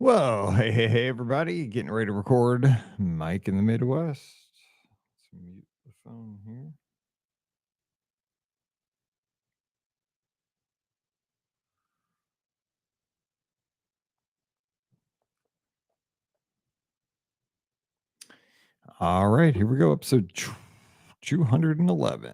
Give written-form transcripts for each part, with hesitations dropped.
Well, hey, everybody. Getting ready to record Mike in the Midwest. Let's mute the phone here. All right, here we go. Episode 211.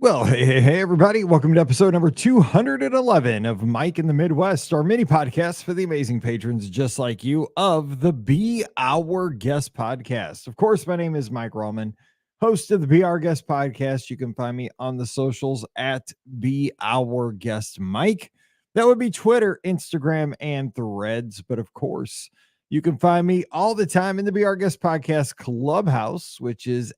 Well, hey, everybody. Welcome to episode number 211 of Mike in the Midwest, our mini podcast for the amazing patrons just like you of the Be Our Guest podcast. Of course, my name is Mike Rallman, host of the Be Our Guest podcast. You can find me on the socials at Be Our Guest Mike. That would be Twitter, Instagram, and Threads. But of course, you can find me all the time in the Be Our Guest Podcast Clubhouse, which is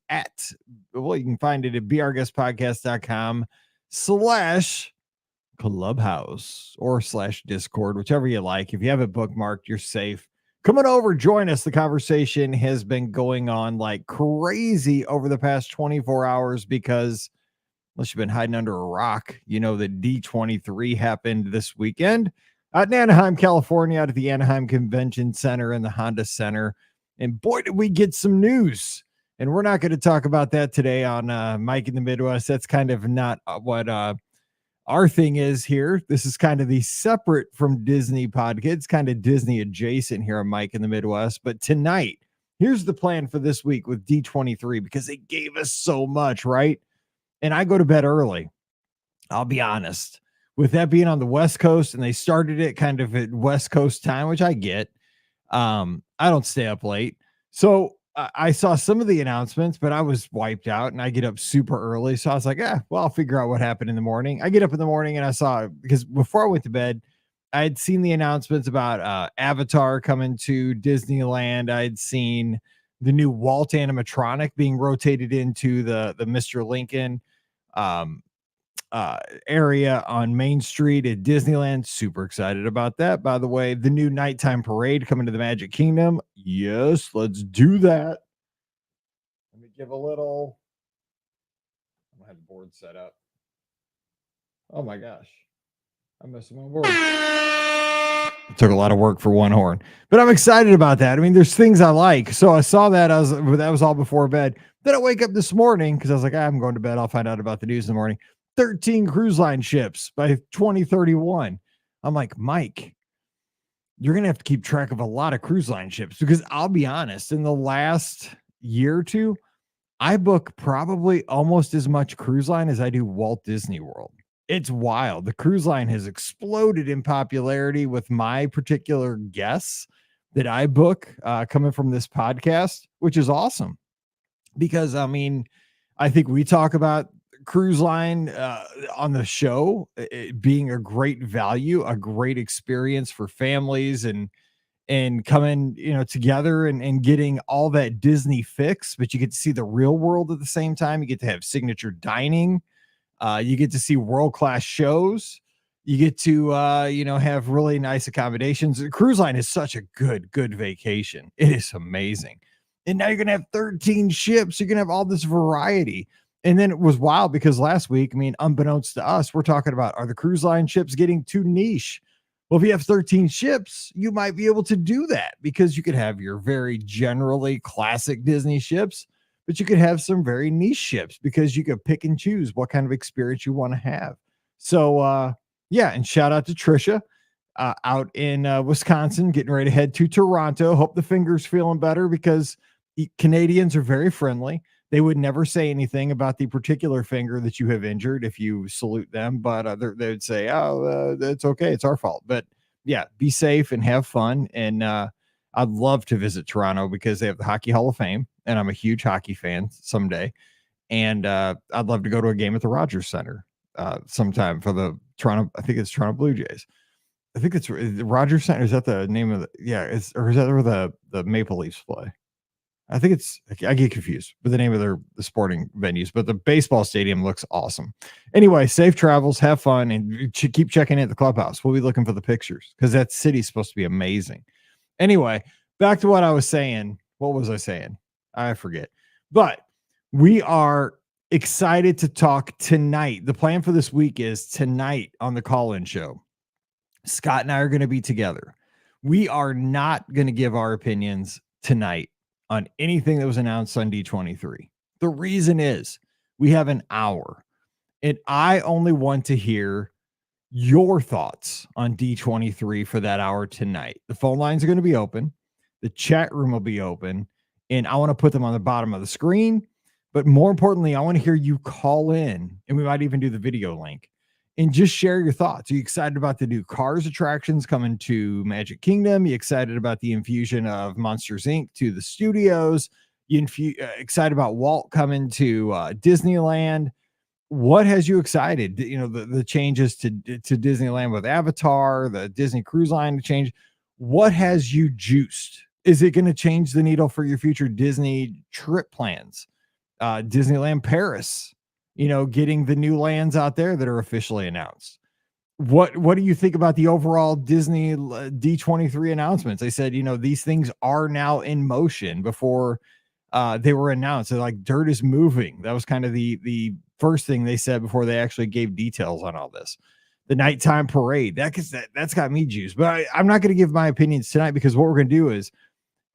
you can find it at beourguestpodcast.com/clubhouse or /Discord, whichever you like. If you have it bookmarked, you're safe. Come on over, join us. The conversation has been going on like crazy over the past 24 hours because unless you've been hiding under a rock, you know that D23 happened this weekend out in Anaheim, California, out at the Anaheim Convention Center and the Honda Center. And boy, did we get some news. And we're not going to talk about that today on Mike in the Midwest. That's kind of not what our thing is here. This is kind of the separate from Disney podcast. It's kind of Disney adjacent here on Mike in the Midwest. But tonight, here's the plan for this week with D23 because they gave us so much, right? And I go to bed early. I'll be honest. With that being on the West Coast, and they started it kind of at West Coast time, which I get. I don't stay up late. So I saw some of the announcements, but I was wiped out and I get up super early. So I was like, I'll figure out what happened in the morning. I get up in the morning and I saw, because before I went to bed, I had seen the announcements about Avatar coming to Disneyland. I had seen the new Walt animatronic being rotated into the Mr. Lincoln area on Main Street at Disneyland. Super excited about that. By the way, the new nighttime parade coming to the Magic Kingdom. Yes, let's do that. Let me give a little. I have the board set up. Oh my gosh. I'm messing my board. It took a lot of work for one horn, but I'm excited about that. I mean, there's things I like. So I saw that. That was all before bed. Then I wake up this morning because I was like, I'm going to bed. I'll find out about the news in the morning. 13 cruise line ships by 2031. I'm like, Mike, you're going to have to keep track of a lot of cruise line ships because I'll be honest, in the last year or two, I book probably almost as much cruise line as I do Walt Disney World. It's wild. The cruise line has exploded in popularity with my particular guests that I book coming from this podcast, which is awesome because I mean, I think we talk about cruise line on the show it being a great value, a great experience for families and coming together and getting all that Disney fix, but you get to see the real world at the same time. You get to have signature dining, you get to see world-class shows, you get to have really nice accommodations. The cruise line is such a good vacation. It is amazing. And now you're gonna have 13 ships, you're gonna have all this variety. And then it was wild because last week, I mean, unbeknownst to us, we're talking about, are the cruise line ships getting too niche? Well, if you have 13 ships, you might be able to do that because you could have your very generally classic Disney ships, but you could have some very niche ships because you could pick and choose what kind of experience you want to have. So, and shout out to Trisha out in Wisconsin, getting ready to head to Toronto. Hope the finger's feeling better because Canadians are very friendly. They would never say anything about the particular finger that you have injured if you salute them, but they would say, it's okay. It's our fault. But yeah, be safe and have fun. And I'd love to visit Toronto because they have the Hockey Hall of Fame, and I'm a huge hockey fan someday. And I'd love to go to a game at the Rogers Center sometime for the Toronto. I think it's Toronto Blue Jays. I think it's the Rogers Center. Is that the name of the? Yeah, is that where the Maple Leafs play? I think I get confused with the name of the sporting venues, but the baseball stadium looks awesome. Anyway, safe travels, have fun, and keep checking in at the clubhouse. We'll be looking for the pictures because that city's supposed to be amazing. Anyway, back to what I was saying. What was I saying? I forget. But we are excited to talk tonight. The plan for this week is tonight on the call-in show. Scott and I are going to be together. We are not going to give our opinions tonight on anything that was announced on D23. The reason is we have an hour, and I only want to hear your thoughts on D23 for that hour tonight. The phone lines are going to be open. The chat room will be open, and I want to put them on the bottom of the screen. But more importantly, I want to hear you call in, and we might even do the video link and just share your thoughts. Are you excited about the new Cars attractions coming to Magic Kingdom? You excited about the infusion of Monsters Inc. to the studios? You excited about Walt coming to Disneyland? What has you excited? You know, the changes to Disneyland with Avatar, the Disney Cruise Line change. What has you juiced? Is it going to change the needle for your future Disney trip plans? Disneyland Paris, you know, getting the new lands out there that are officially announced. What do you think about the overall Disney D23 announcements? They said, you know, these things are now in motion before they were announced. They're like, dirt is moving. That was kind of the first thing they said before they actually gave details on all this. The nighttime parade, that's got me juiced. But I'm not going to give my opinions tonight because what we're going to do is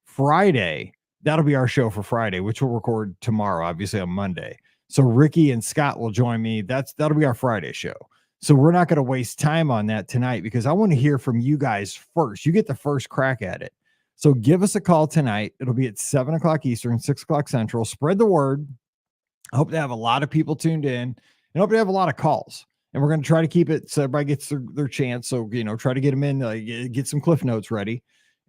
Friday, that'll be our show for Friday, which we'll record tomorrow, obviously on Monday. So Ricky and Scott will join me. That'll be our Friday show. So we're not going to waste time on that tonight because I want to hear from you guys first. You get the first crack at it. So give us a call tonight. It'll be at 7:00 Eastern, 6:00 Central. Spread the word. I hope to have a lot of people tuned in and hope to have a lot of calls. And we're going to try to keep it so everybody gets their chance. So, you know, try to get them in, get some Cliff Notes ready.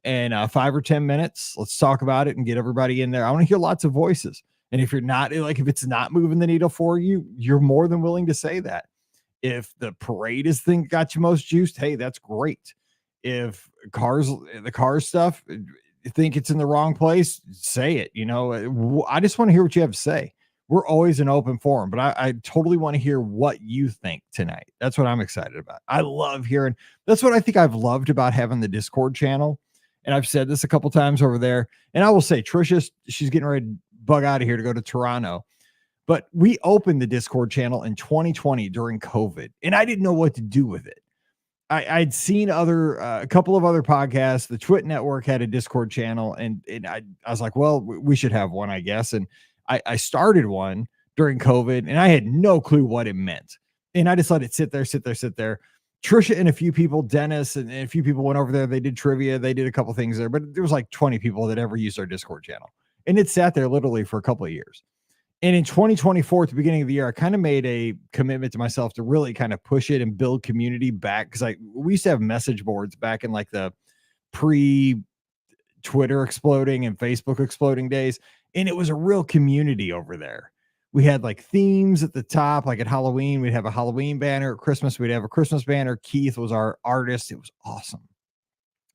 And 5 or 10 minutes, let's talk about it and get everybody in there. I want to hear lots of voices. And if you're not, like, if it's not moving the needle for you, you're more than willing to say that. If the parade is thing got you most juiced, hey, that's great. If the cars stuff, you think it's in the wrong place, say it. You know, I just want to hear what you have to say. We're always an open forum, but I totally want to hear what you think tonight. That's what I'm excited about. I love hearing. That's what I think I've loved about having the Discord channel. And I've said this a couple times over there. And I will say, Trisha, she's getting ready to bug out of here to go to Toronto. But we opened the Discord channel in 2020 during COVID, and I didn't know what to do with it. I'd seen a couple of other podcasts. The Twit Network had a Discord channel, and I was like, well, we should have one, I guess. And I started one during COVID, and I had no clue what it meant. And I just let it sit there. Trisha and a few people, Dennis and a few people went over there. They did trivia. They did a couple things there, but there was like 20 people that ever used our Discord channel. And it sat there literally for a couple of years. And in 2024, at the beginning of the year, I kind of made a commitment to myself to really kind of push it and build community back. Cause we used to have message boards back in like the pre-Twitter exploding and Facebook exploding days. And it was a real community over there. We had like themes at the top, like at Halloween, we'd have a Halloween banner. At Christmas, we'd have a Christmas banner. Keith was our artist. It was awesome.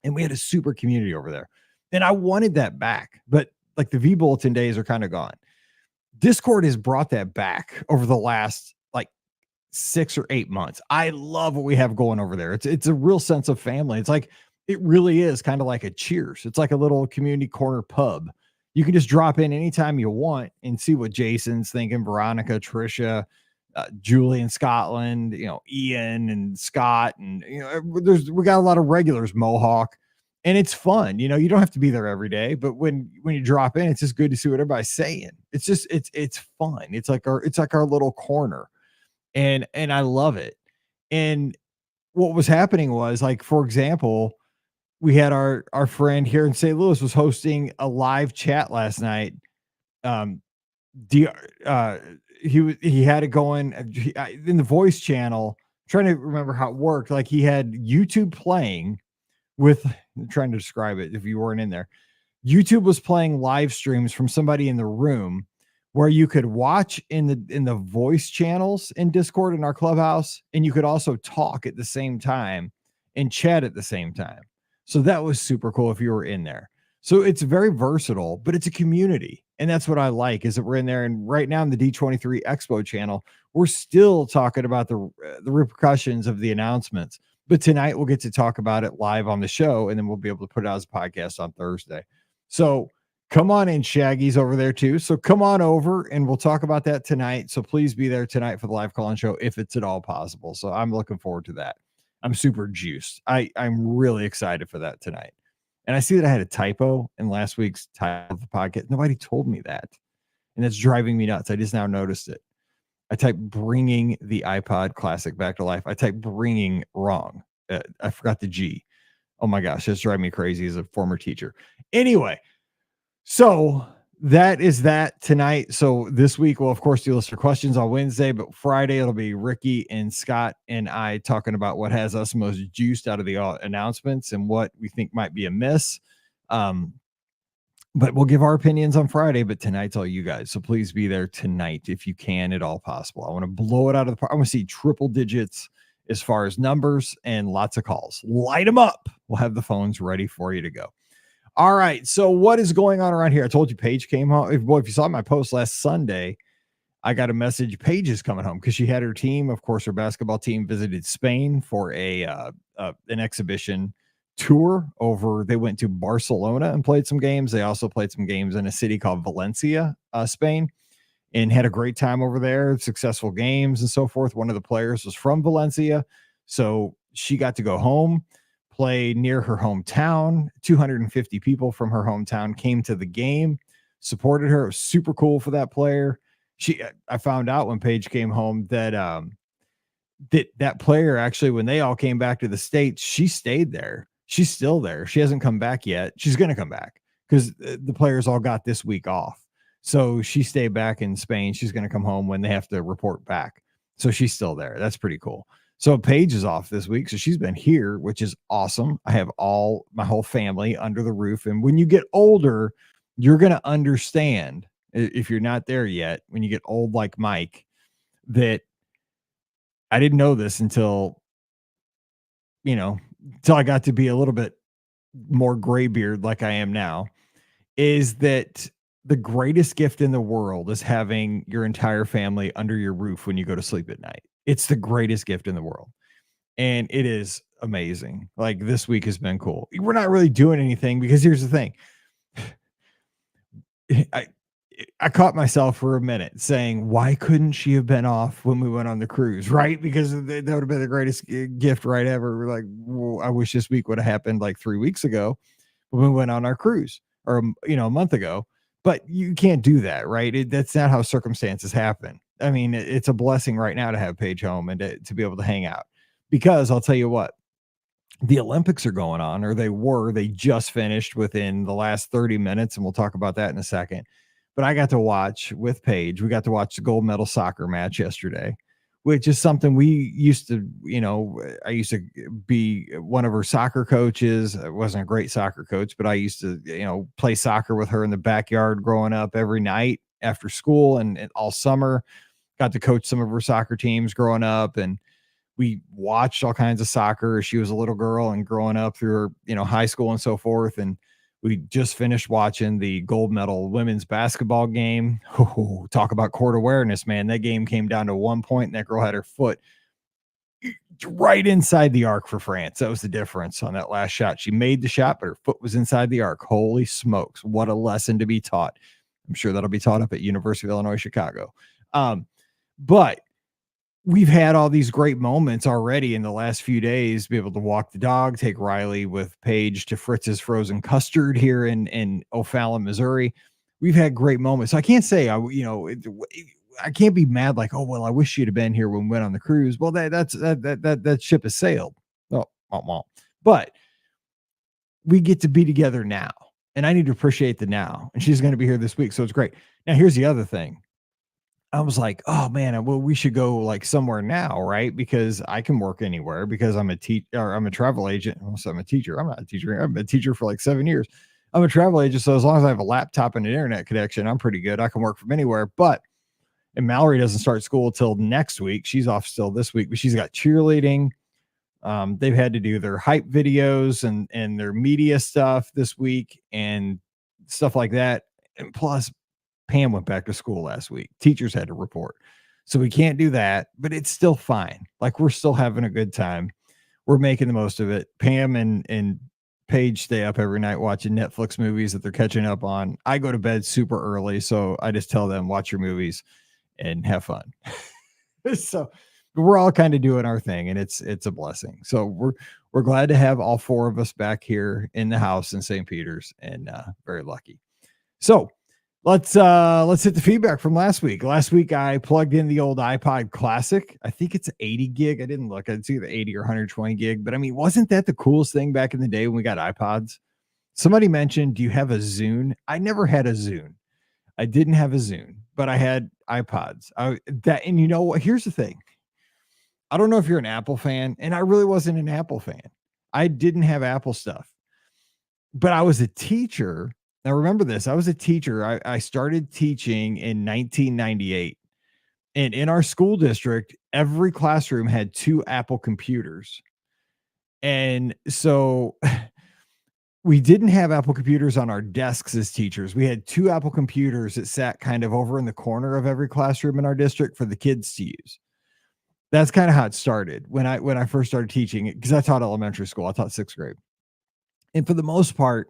And we had a super community over there. And I wanted that back, but like the V Bulletin days are kind of gone. Discord has brought that back over the last like 6 or 8 months. I love what we have going over there. It's a real sense of family. It's like, it really is kind of like a Cheers. It's like a little community corner pub. You can just drop in anytime you want and see what Jason's thinking, Veronica, Trisha, Julie in Scotland, you know, Ian and Scott. And, you know, we got a lot of regulars, Mohawk. And it's fun. You know, you don't have to be there every day, but when you drop in, it's just good to see what everybody's saying. It's just, it's fun. It's like our little corner, and I love it. And what was happening was, like, for example, we had our friend here in St. Louis was hosting a live chat last night. He had it going in the voice channel. I'm trying to remember how it worked. Like, he had YouTube playing with, I'm trying to describe it if you weren't in there. YouTube was playing live streams from somebody in the room where you could watch in the voice channels in Discord in our clubhouse, and you could also talk at the same time and chat at the same time. So that was super cool if you were in there. So it's very versatile, but it's a community. And that's what I like is that we're in there. And right now in the D23 Expo channel, we're still talking about the repercussions of the announcements. But tonight we'll get to talk about it live on the show, and then we'll be able to put it out as a podcast on Thursday. So come on in, Shaggy's over there too. So come on over and we'll talk about that tonight. So please be there tonight for the live call-in show if it's at all possible. So I'm looking forward to that. I'm super juiced. I'm really excited for that tonight. And I see that I had a typo in last week's title of the podcast. Nobody told me that. And it's driving me nuts. I just now noticed it. I typed bringing the iPod Classic back to life. I typed bringing wrong. I forgot the G. Oh my gosh, that's driving me crazy as a former teacher. Anyway, so that is that tonight. So this week we'll of course do listener questions on Wednesday, but Friday it'll be Ricky and Scott and I talking about what has us most juiced out of the announcements and what we think might be a miss. But we'll give our opinions on Friday, but tonight's all you guys. So please be there tonight if you can at all possible. I want to blow it out of the park. I want to see triple digits as far as numbers and lots of calls. Light them up. We'll have the phones ready for you to go. All right. So what is going on around here? I told you Paige came home. If you saw my post last Sunday, I got a message. Paige is coming home because she had her team. Of course, her basketball team visited Spain for an exhibition tour over. They went to Barcelona and played some games. They also played some games in a city called Valencia, Spain, and had a great time over there. Successful games and so forth. One of the players was from Valencia, so she got to go home, play near her hometown. 250 people from her hometown came to the game, supported her. It was super cool for that player. I found out when Paige came home that that player actually, when they all came back to the States, she stayed there. She's still there. She hasn't come back yet. She's going to come back because the players all got this week off. So she stayed back in Spain. She's going to come home when they have to report back. So she's still there. That's pretty cool. So Paige is off this week. So she's been here, which is awesome. I have my whole family under the roof. And when you get older, you're going to understand, if you're not there yet, when you get old like Mike, that I didn't know this until I got to be a little bit more gray beard like I am now, is that the greatest gift in the world is having your entire family under your roof when you go to sleep at night. It's the greatest gift in the world. And it is amazing. Like this week has been cool. We're not really doing anything because here's the thing. I caught myself for a minute saying, why couldn't she have been off when we went on the cruise? Right? Because that would have been the greatest gift right ever. We're like, well, I wish this week would have happened like 3 weeks ago when we went on our cruise, or, a month ago. But you can't do that, right? That's not how circumstances happen. I mean, it's a blessing right now to have Paige home and to be able to hang out, because I'll tell you what, the Olympics are going on, or they just finished within the last 30 minutes. And we'll talk about that in a second. But I got to watch with Paige. We got to watch the gold medal soccer match yesterday, which is something we used to, I used to be one of her soccer coaches. I wasn't a great soccer coach, but I used to, play soccer with her in the backyard growing up every night after school and all summer. Got to coach some of her soccer teams growing up, and we watched all kinds of soccer. She was a little girl and growing up through her, high school and so forth. And we just finished watching the gold medal women's basketball game. Oh, talk about court awareness, man. That game came down to 1 point, and that girl had her foot right inside the arc for France. That was the difference on that last shot. She made the shot, but her foot was inside the arc. Holy smokes. What a lesson to be taught. I'm sure that'll be taught up at University of Illinois, Chicago. But we've had all these great moments already in the last few days, be able to walk the dog, take Riley with Paige to Fritz's Frozen Custard here in O'Fallon, Missouri. We've had great moments. So I can't say, I can't be mad like, oh, well, I wish you'd have been here when we went on the cruise. Well, that ship has sailed. Oh, but we get to be together now, and I need to appreciate the now. And she's going to be here this week. So it's great. Now, here's the other thing. I was like, oh man, well, we should go like somewhere now, right? Because I can work anywhere because I'm a teacher, or I'm a travel agent. Also, I'm a teacher. I'm not a teacher. I've been a teacher for like 7 years. I'm a travel agent. So as long as I have a laptop and an internet connection, I'm pretty good. I can work from anywhere. And Mallory doesn't start school till next week. She's off still this week, but she's got cheerleading, They've had to do their hype videos and their media stuff this week and stuff like that. And plus, Pam went back to school last week. Teachers had to report. So we can't do that, but it's still fine. Like, we're still having a good time. We're making the most of it. Pam and Paige stay up every night watching Netflix movies that they're catching up on. I go to bed super early, so I just tell them, watch your movies and have fun. So we're all kind of doing our thing, and it's a blessing. So we're glad to have all four of us back here in the house in St. Peter's, and very lucky. So let's hit the feedback from last week. Last week I plugged in the old iPod Classic. I think it's 80 gig. I didn't look. It's either 80 or 120 gig. But I mean, wasn't that the coolest thing back in the day when we got iPods? Somebody mentioned, do you have a Zune? I never had a Zune. I didn't have a Zune, but I had iPods. And you know what? Here's the thing. I don't know if you're an Apple fan, and I really wasn't an Apple fan. I didn't have Apple stuff, but I was a teacher. Now, remember this. I was a teacher. I started teaching in 1998. And in our school district, every classroom had 2 Apple computers. And so we didn't have Apple computers on our desks as teachers. We had 2 Apple computers that sat kind of over in the corner of every classroom in our district for the kids to use. That's kind of how it started when I first started teaching, because I taught elementary school. I taught 6th grade. And for the most part,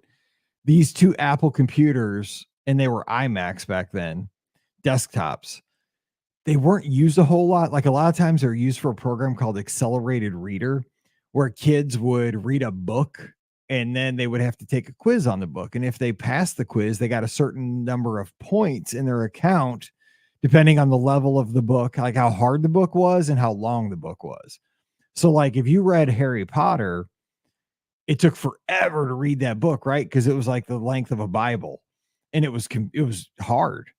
these 2 Apple computers, and they were iMacs back then, desktops, they weren't used a whole lot. Like, a lot of times they're used for a program called Accelerated Reader, where kids would read a book and then they would have to take a quiz on the book. And if they passed the quiz, they got a certain number of points in their account, depending on the level of the book, like how hard the book was and how long the book was. So like, if you read Harry Potter, it took forever to read that book, right? Because it was like the length of a Bible, and it was hard.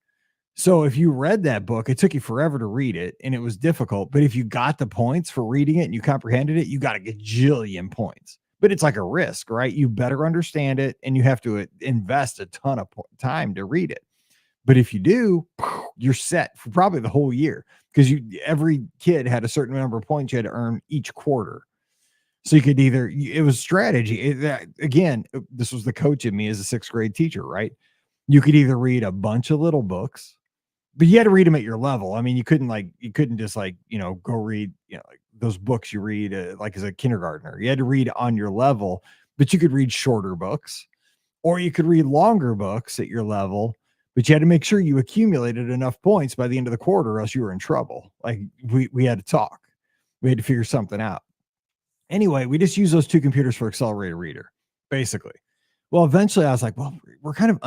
So if you read that book, it took you forever to read it, and it was difficult. But if you got the points for reading it and you comprehended it, you got a gajillion points. But it's like a risk, right? You better understand it, and you have to invest a ton of time to read it. But if you do, you're set for probably the whole year, because every kid had a certain number of points you had to earn each quarter. So you could it was strategy. Again, this was the coach in me as a 6th grade teacher, right? You could either read a bunch of little books, but you had to read them at your level. I mean, you couldn't just go read, like those books you read like as a kindergartner. You had to read on your level, but you could read shorter books, or you could read longer books at your level, but you had to make sure you accumulated enough points by the end of the quarter, or else you were in trouble. Like, we had to talk. We had to figure something out. Anyway, we just use those 2 computers for Accelerated Reader, basically. Well, eventually I was like, well, we're kind of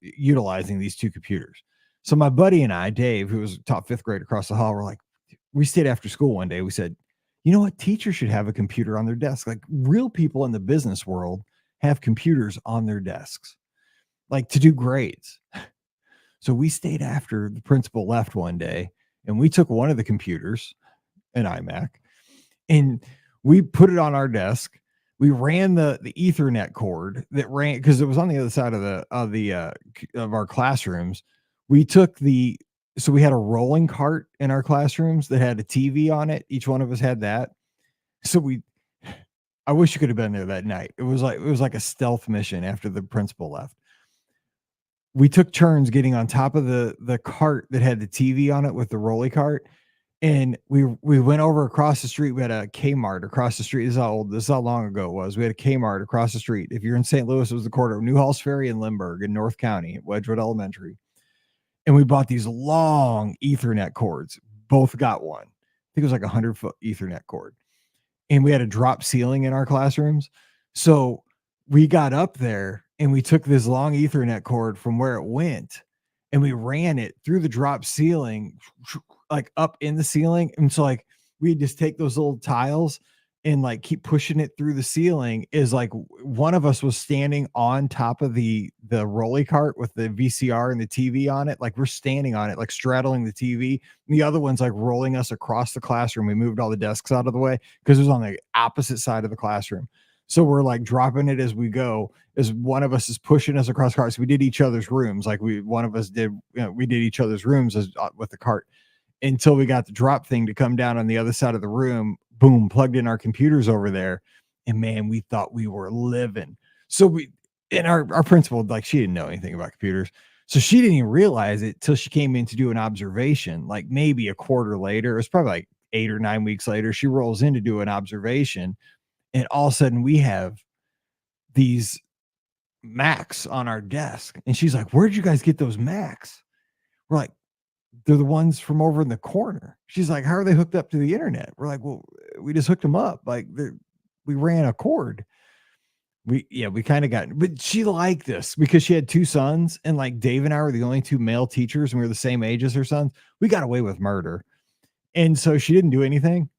utilizing these 2 computers. So my buddy and I, Dave, who was taught 5th grade across the hall, we're like, we stayed after school one day. We said, you know what? Teachers should have a computer on their desk. Like, real people in the business world have computers on their desks, like to do grades. So we stayed after the principal left one day, and we took one of the computers, an iMac, and we put it on our desk. We ran the Ethernet cord that ran, because it was on the other side of our classrooms. We took so we had a rolling cart in our classrooms that had a TV on it. Each one of us had that. So I wish you could have been there that night. It was like a stealth mission after the principal left. We took turns getting on top of the cart that had the TV on it with the rolly cart. And we went over across the street. We had a Kmart across the street. This is how long ago it was. We had a Kmart across the street. If you're in St. Louis, it was the corner of Newhalls Ferry and Lindbergh in North County at Wedgwood Elementary. And we bought these long Ethernet cords. Both got one. I think it was like 100-foot Ethernet cord. And we had a drop ceiling in our classrooms. So we got up there and we took this long Ethernet cord from where it went, and we ran it through the drop ceiling, like up in the ceiling. And so like, we just take those little tiles and like keep pushing it through the ceiling. Is like, one of us was standing on top of the rolly cart with the VCR and the TV on it. Like, we're standing on it, like straddling the TV. And the other one's like rolling us across the classroom. We moved all the desks out of the way because it was on the opposite side of the classroom. So we're like dropping it as we go, as one of us is pushing us across the cart. So we did each other's rooms. Like we did each other's rooms with the cart, until we got the drop thing to come down on the other side of the room boom, plugged in our computers over there. And man, we thought we were living. So and our principal, like, she didn't know anything about computers. So she didn't even realize it till she came in to do an observation, like maybe a quarter later. It was probably like 8 or 9 weeks later. She rolls in to do an observation. And all of a sudden we have these Macs on our desk. And she's like, "Where'd you guys get those Macs?" We're like, "They're the ones from over in the corner." She's like, "How are they hooked up to the internet?" We're like, "Well, we just hooked them up. Like, we ran a cord." We kind of got, but she liked this because she had two sons, and like Dave and I were the only two male teachers, and we were the same age as her sons. We got away with murder. And so she didn't do anything.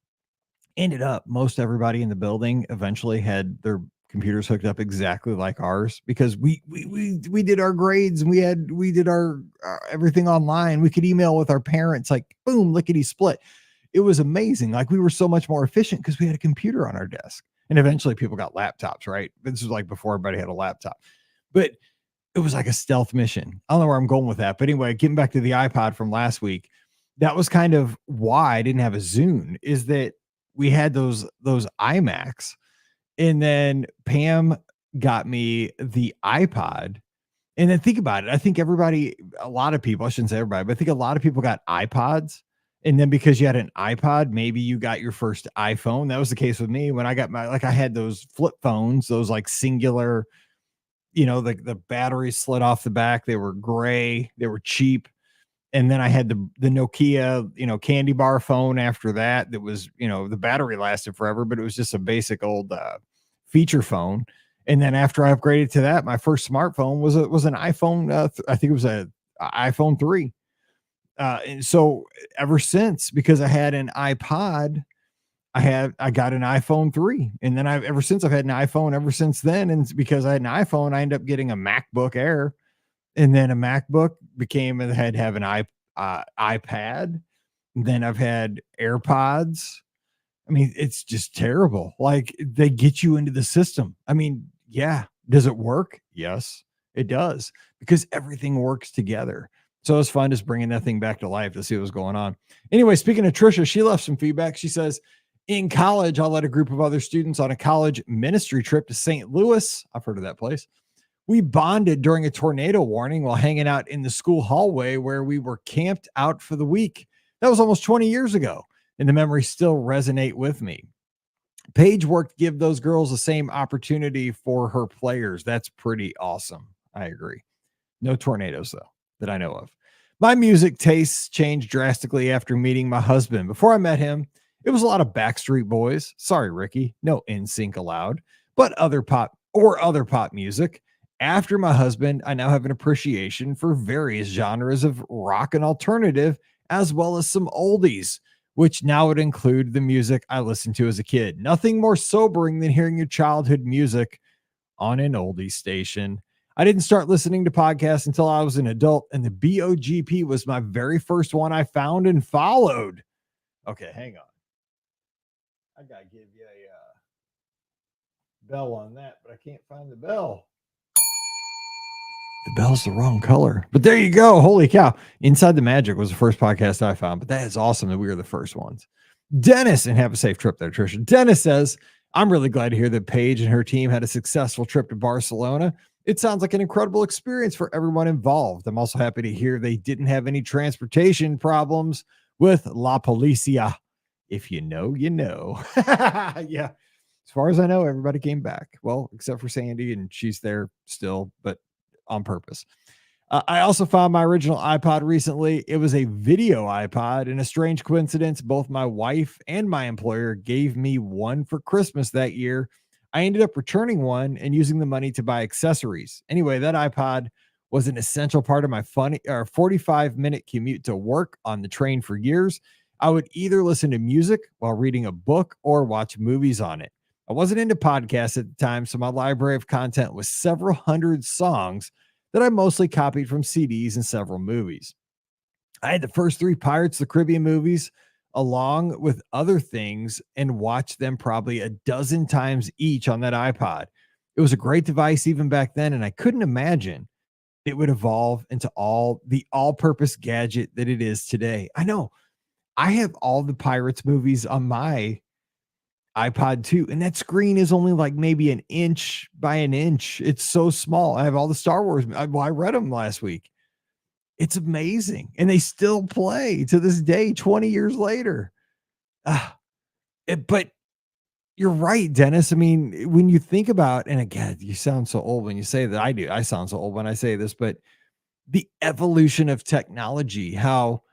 Ended up, most everybody in the building eventually had their computers hooked up exactly like ours, because we did our grades, and we did our everything online. We could email with our parents, like boom, lickety split. It was amazing. Like, we were so much more efficient because we had a computer on our desk. And eventually people got laptops, right? This was like before everybody had a laptop. But it was like a stealth mission. I don't know where I'm going with that. But anyway, getting back to the iPod from last week, that was kind of why I didn't have a Zune, is that we had those iMacs. And then Pam got me the iPod. And then think about it. I think a lot of people, I shouldn't say everybody, but I think a lot of people got iPods. And then because you had an iPod, maybe you got your first iPhone. That was the case with me when I got like, I had those flip phones, those like singular, the batteries slid off the back. They were gray, they were cheap. And then I had the Nokia, candy bar phone after that. That was, the battery lasted forever, but it was just a basic old feature phone. And then after I upgraded to that, my first smartphone was an iPhone. I think it was a iPhone 3. And so ever since, because I had an iPod, I got an iPhone 3. And then ever since I've had an iPhone ever since then. And because I had an iPhone, I ended up getting a MacBook Air. And then a MacBook became, I had to have an iPad. Then I've had AirPods. I mean, it's just terrible. Like, they get you into the system. I mean, yeah. Does it work? Yes, it does, because everything works together. So it's fun just bringing that thing back to life to see what's going on. Anyway, speaking of Trisha, she left some feedback. She says, in college, I led a group of other students on a college ministry trip to St. Louis. I've heard of that place. We bonded during a tornado warning while hanging out in the school hallway where we were camped out for the week. That was almost 20 years ago, and the memories still resonate with me. Paige worked to give those girls the same opportunity for her players. That's pretty awesome. I agree. No tornadoes, though, that I know of. My music tastes changed drastically after meeting my husband. Before I met him, it was a lot of Backstreet Boys. Sorry, Ricky. No NSYNC allowed, but other pop music. After my husband, I now have an appreciation for various genres of rock and alternative, as well as some oldies, which now would include the music I listened to as a kid. Nothing more sobering than hearing your childhood music on an oldie station. I didn't start listening to podcasts until I was an adult, and the BOGP was my very first one I found and followed. Okay, hang on. I got to give you a bell on that, but I can't find the bell. The bell's the wrong color, but there you go. Holy cow. Inside the Magic was the first podcast I found, but that is awesome that we were the first ones. Dennis, and have a safe trip there, Trisha. Dennis says, I'm really glad to hear that Paige and her team had a successful trip to Barcelona. It sounds like an incredible experience for everyone involved. I'm also happy to hear they didn't have any transportation problems with La Policia. If you know, you know. Yeah. As far as I know, everybody came back. Well, except for Sandy, and she's there still, but on purpose. I also found my original iPod recently. It was a video iPod, and a strange coincidence, both my wife and my employer gave me one for Christmas that year. I ended up returning one and using the money to buy accessories. Anyway, that iPod was an essential part of my 45-minute commute to work on the train for years. I would either listen to music while reading a book or watch movies on it. I wasn't into podcasts at the time, so my library of content was several hundred songs that I mostly copied from CDs and several movies. I had the first 3 Pirates of the Caribbean movies along with other things and watched them probably a dozen times each on that iPod. It was a great device even back then, and I couldn't imagine it would evolve into the all-purpose gadget that it is today. I know. I have all the Pirates movies on my iPod 2, and that screen is only like maybe an inch by an inch. It's so small. I have all the Star Wars. I read them last week. It's amazing. And they still play to this day, 20 years later. Ah, but you're right, Dennis. I mean, when you think about, and again, you sound so old when you say that. I do. I sound so old when I say this, but the evolution of technology, how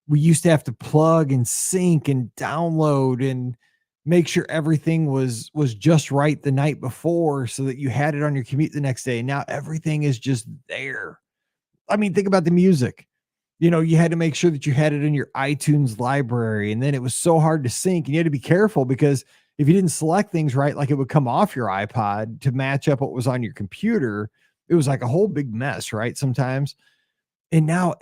we used to have to plug and sync and download and make sure everything was just right the night before so that you had it on your commute the next day. And now everything is just there. I mean, think about the music. You had to make sure that you had it in your iTunes library, and then it was so hard to sync, and you had to be careful because if you didn't select things right, like it would come off your iPod to match up what was on your computer. It was like a whole big mess, right? Sometimes. And now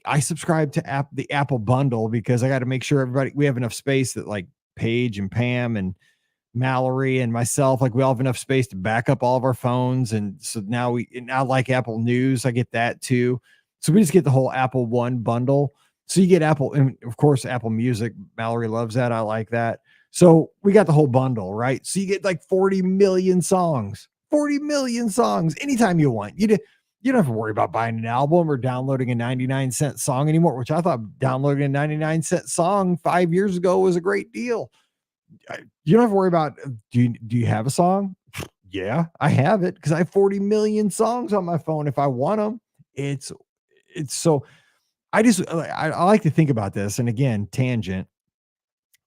I subscribe to the Apple bundle because I got to make sure we have enough space that like Paige and Pam and Mallory and myself, like we all have enough space to back up all of our phones. And so now like Apple News, I get that too. So we just get the whole Apple One bundle. So you get Apple, and of course, Apple Music. Mallory loves that. I like that. So we got the whole bundle, right? So you get like 40 million songs anytime you want. You don't have to worry about buying an album or downloading a 99-cent song anymore, which I thought downloading a 99-cent song 5 years ago was a great deal. You don't have to worry about, do you have a song? Yeah, I have it because I have 40 million songs on my phone. If I want them, it's so I like to think about this. And again, tangent,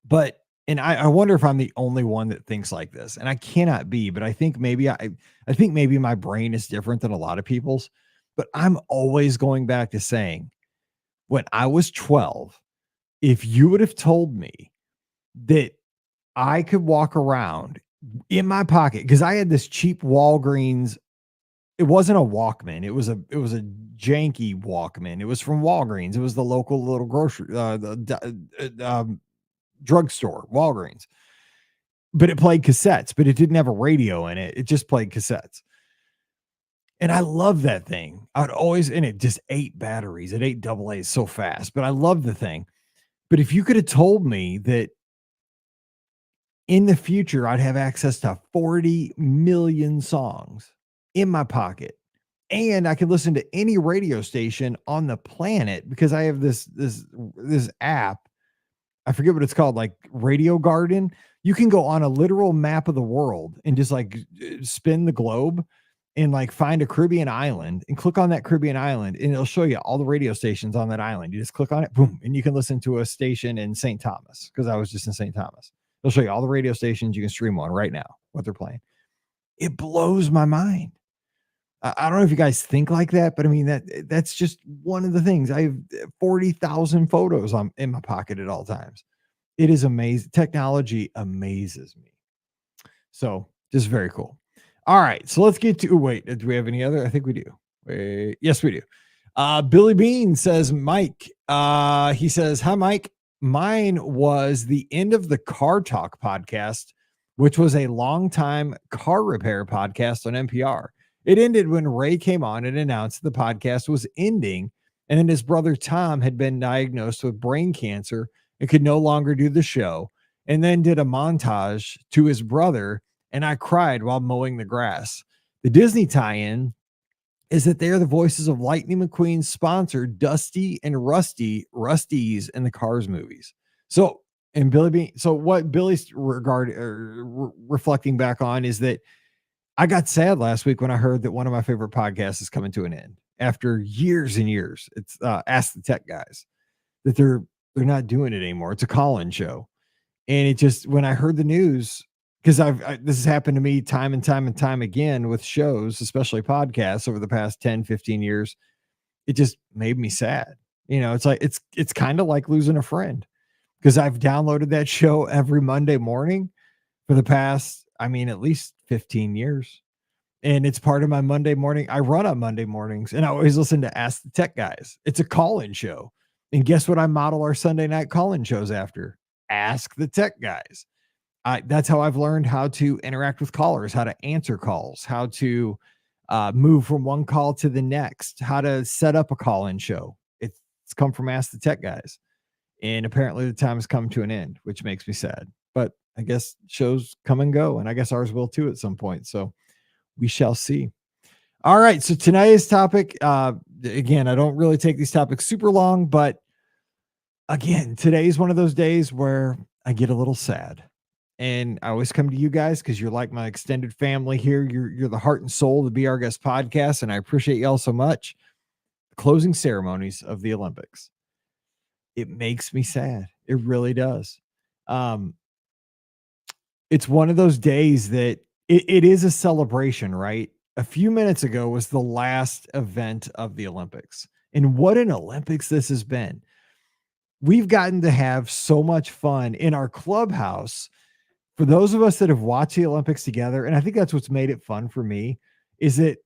but, and I wonder if I'm the only one that thinks like this, and I cannot be, but I think maybe I think maybe my brain is different than a lot of people's, but I'm always going back to saying when I was 12, if you would have told me that I could walk around in my pocket, because I had this cheap Walgreens. It wasn't a Walkman. It was a janky Walkman. It was from Walgreens. It was the local little grocery, drugstore, Walgreens. But it played cassettes, but it didn't have a radio in it. It just played cassettes. And I love that thing. And it just ate batteries. It ate double A's so fast, but I love the thing. But if you could have told me that in the future, I'd have access to 40 million songs in my pocket, and I could listen to any radio station on the planet because I have this app. I forget what it's called, like Radio Garden. You can go on a literal map of the world and just like spin the globe and like find a Caribbean island and click on that Caribbean island, and it'll show you all the radio stations on that island. You just click on it, boom, and you can listen to a station in St. Thomas, because I was just in St. Thomas. They'll show you all the radio stations you can stream on right now, what they're playing. It blows my mind. I don't know if you guys think like that, but I mean, that's just one of the things. I have 40,000 photos in my pocket at all times. It is amazing. Technology amazes me. So just very cool. All right. So let's get to, wait, do we have any other? I think we do. Wait, yes, we do. Billy Bean says, Mike, he says, hi, Mike. Mine was the end of the Car Talk podcast, which was a long-time car repair podcast on NPR. It ended when Ray came on and announced the podcast was ending, and then his brother Tom had been diagnosed with brain cancer and could no longer do the show, and then did a montage to his brother, and I cried while mowing the grass. The Disney tie-in is that they are the voices of Lightning McQueen's sponsor, Dusty and Rusty, Rusty's in the Cars movies. So, and Billy Bean, so what Billy's reflecting back on is that I got sad last week when I heard that one of my favorite podcasts is coming to an end after years and years. It's Ask the Tech Guys, that they're not doing it anymore. It's a call-in show. And it just, when I heard the news, because this has happened to me time and time again with shows, especially podcasts over the past 10, 15 years, it just made me sad. It's like, it's kind of like losing a friend, because I've downloaded that show every Monday morning for the past, at least 15 years. And it's part of my Monday morning. I run on Monday mornings, and I always listen to Ask the Tech Guys. It's a call-in show. And guess what I model our Sunday night call-in shows after? Ask the Tech Guys. That's how I've learned how to interact with callers, how to answer calls, how to move from one call to the next, how to set up a call-in show. It's come from Ask the Tech Guys. And apparently the time has come to an end, which makes me sad. But I guess shows come and go, and I guess ours will too at some point. So we shall see. All right. So tonight's topic, again, I don't really take these topics super long, but again, today is one of those days where I get a little sad. And I always come to you guys because you're like my extended family here. You're the heart and soul of the Be Our Guest podcast, and I appreciate y'all so much. Closing ceremonies of the Olympics. It makes me sad. It really does. Um, it's one of those days that it is a celebration, right? A few minutes ago was the last event of the Olympics. And what an Olympics this has been. We've gotten to have so much fun in our clubhouse. For those of us that have watched the Olympics together, and I think that's what's made it fun for me, is that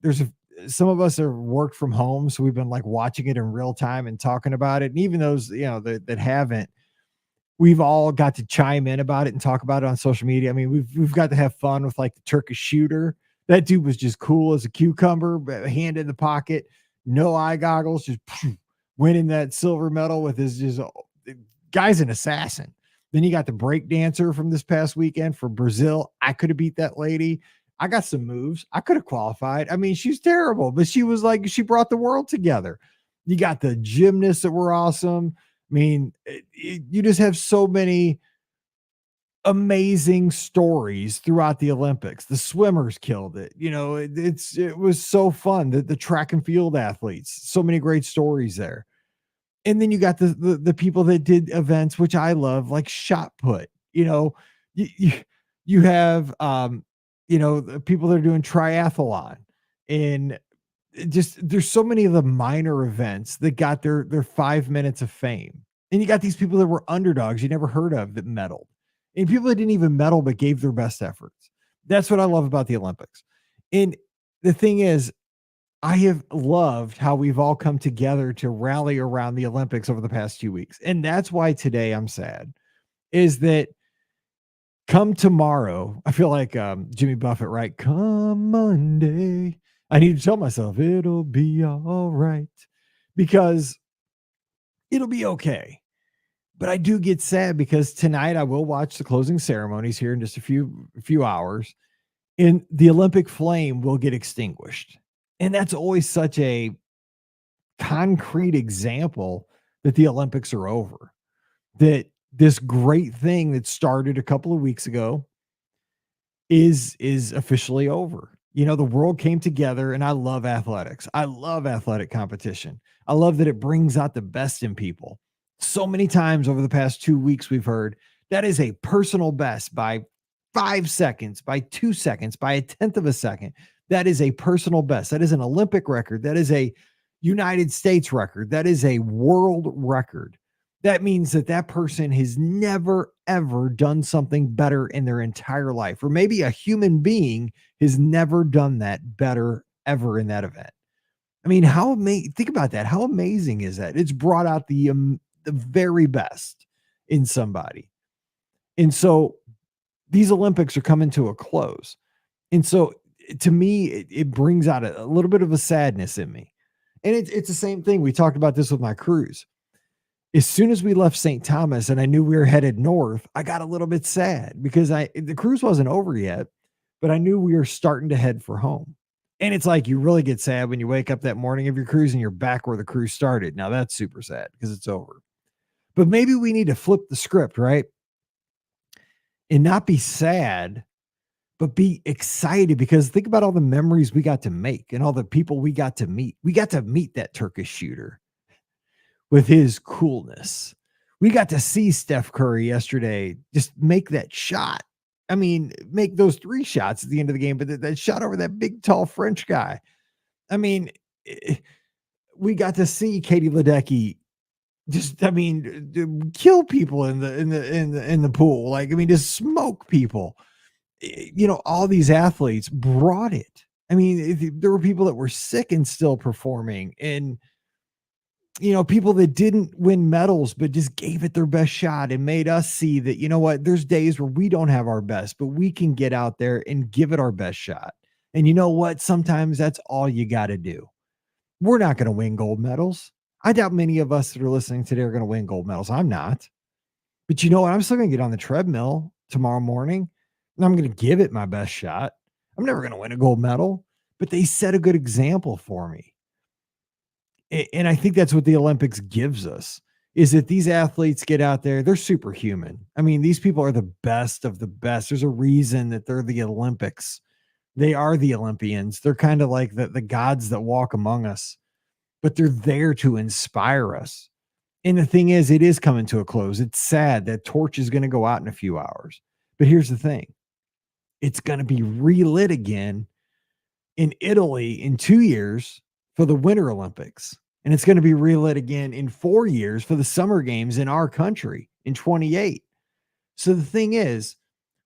some of us are worked from home, so we've been like watching it in real time and talking about it. And even those, that haven't, we've all got to chime in about it and talk about it on social media. I mean, we've got to have fun with like the Turkish shooter. That dude was just cool as a cucumber, but hand in the pocket, no eye goggles, just winning that silver medal with his just guy's an assassin. Then you got the break dancer from this past weekend for Brazil. I could have beat that lady. I got some moves. I could have qualified. I mean, she's terrible, but she was like, she brought the world together. You got the gymnasts that were awesome. I mean, you just have so many amazing stories throughout the Olympics. The swimmers killed it. It was so fun. The track and field athletes, so many great stories there. And then you got the people that did events, which I love, like shot put. You have the people that are doing triathlon, and just there's so many of the minor events that got their 5 minutes of fame. And you got these people that were underdogs you never heard of that medaled, and people that didn't even medal but gave their best efforts. That's what I love about the Olympics. And the thing is, I have loved how we've all come together to rally around the Olympics over the past 2 weeks. And that's why today I'm sad, is that come tomorrow, I feel like Jimmy Buffett, right? Come Monday, I need to tell myself it'll be all right, because it'll be okay. But I do get sad because tonight I will watch the closing ceremonies here in just a few hours, and the Olympic flame will get extinguished. And that's always such a concrete example that the Olympics are over, that this great thing that started a couple of weeks ago is officially over. The world came together, and I love athletics. I love athletic competition. I love that it brings out the best in people. So many times over the past 2 weeks, we've heard that is a personal best by 5 seconds, by 2 seconds, by a tenth of a second. That is a personal best. That is an Olympic record. That is a United States record. That is a world record. That means that person has never, ever done something better in their entire life. Or maybe a human being has never done that better ever in that event. I mean, think about that. How amazing is that? It's brought out the very best in somebody. And so these Olympics are coming to a close. And so to me, it brings out a little bit of a sadness in me. And it's the same thing. We talked about this with my cruise. As soon as we left St. Thomas and I knew we were headed north, I got a little bit sad because the cruise wasn't over yet, but I knew we were starting to head for home. And it's like, you really get sad when you wake up that morning of your cruise and you're back where the cruise started. Now that's super sad because it's over. But maybe we need to flip the script, right? And not be sad, but be excited, because think about all the memories we got to make and all the people we got to meet. We got to meet that Turkish shooter with his coolness. We got to see Steph Curry yesterday just make that shot. I mean, make those 3 shots at the end of the game, but that shot over that big, tall French guy. I mean, we got to see Katie Ledecky kill people in the pool. Like, I mean, just smoke people. All these athletes brought it. I mean, there were people that were sick and still performing, and people that didn't win medals, but just gave it their best shot and made us see that, there's days where we don't have our best, but we can get out there and give it our best shot. And you know what? Sometimes that's all you got to do. We're not going to win gold medals. I doubt many of us that are listening today are going to win gold medals. I'm not. But you know what? I'm still going to get on the treadmill tomorrow morning, and I'm going to give it my best shot. I'm never going to win a gold medal, but they set a good example for me. And I think that's what the Olympics gives us, is that these athletes get out there, they're superhuman. I mean, these people are the best of the best. There's a reason that they're the Olympics. They are the Olympians. They're kind of like the gods that walk among us, but they're there to inspire us. And the thing is, it is coming to a close. It's sad that torch is going to go out in a few hours. But here's the thing. It's going to be relit again in Italy in 2 years for the Winter Olympics. And it's going to be relit again in 4 years for the Summer Games in our country in 28. So the thing is,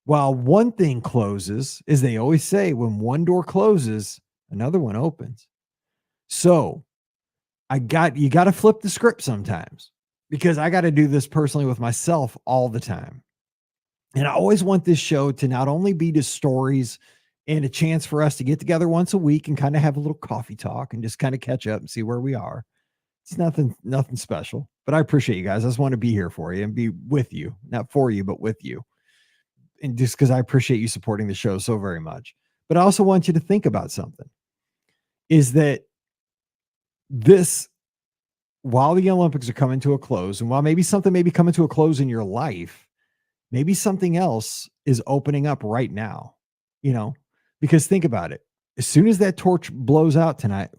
while one thing closes, as they always say, when one door closes, another one opens. So you got to flip the script sometimes, because I got to do this personally with myself all the time. And I always want this show to not only be just stories and a chance for us to get together once a week and kind of have a little coffee talk and just kind of catch up and see where we are. It's nothing special, but I appreciate you guys. I just want to be here for you and be with you, not for you, but with you. And just because I appreciate you supporting the show so very much. But I also want you to think about something, is that while the Olympics are coming to a close, and while maybe something may be coming to a close in your life, maybe something else is opening up right now, because think about it. As soon as that torch blows out tonight,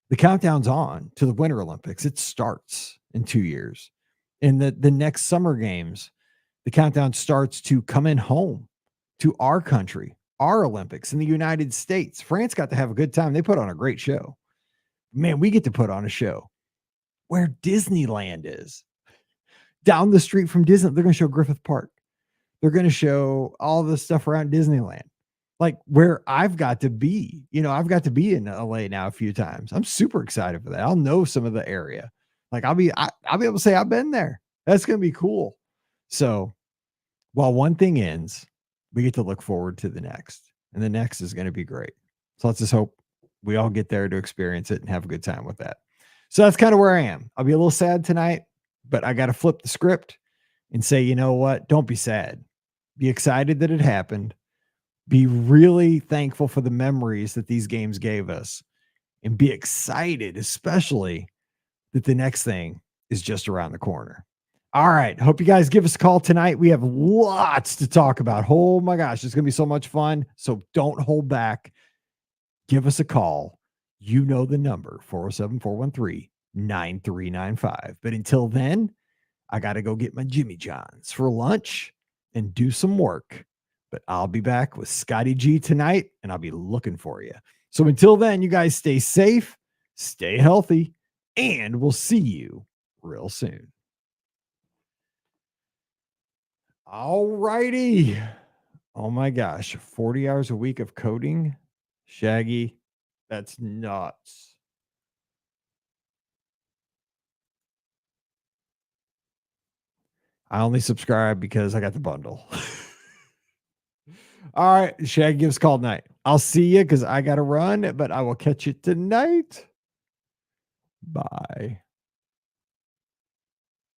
the countdown's on to the Winter Olympics. It starts in 2 years. In the next Summer Games, the countdown starts to coming home to our country, our Olympics in the United States. France got to have a good time. They put on a great show. Man, we get to put on a show where Disneyland is. Down the street from Disney, they're going to show Griffith Park. They're going to show all the stuff around Disneyland, like where I've got to be. I've got to be in LA now a few times. I'm super excited for that. I'll know some of the area. Like I'll be able to say I've been there. That's going to be cool. So while one thing ends, we get to look forward to the next, and the next is going to be great. So let's just hope we all get there to experience it and have a good time with that. So that's kind of where I am. I'll be a little sad tonight, but I got to flip the script and say, you know what? Don't be sad. Be excited that it happened. Be really thankful for the memories that these games gave us, and be excited, especially that the next thing is just around the corner. All right. Hope you guys give us a call tonight. We have lots to talk about. Oh my gosh, it's going to be so much fun. So don't hold back. Give us a call. You know the number, 407-413-9395. But until then, I got to go get my Jimmy John's for lunch and do some work. But I'll be back with Scotty G tonight, and I'll be looking for you. So until then, you guys stay safe, stay healthy, and we'll see you real soon. All righty. Oh my gosh. 40 hours a week of coding. Shaggy. That's nuts. I only subscribe because I got the bundle. All right. Shaggy gives call tonight. I'll see you because I got to run, but I will catch you tonight. Bye.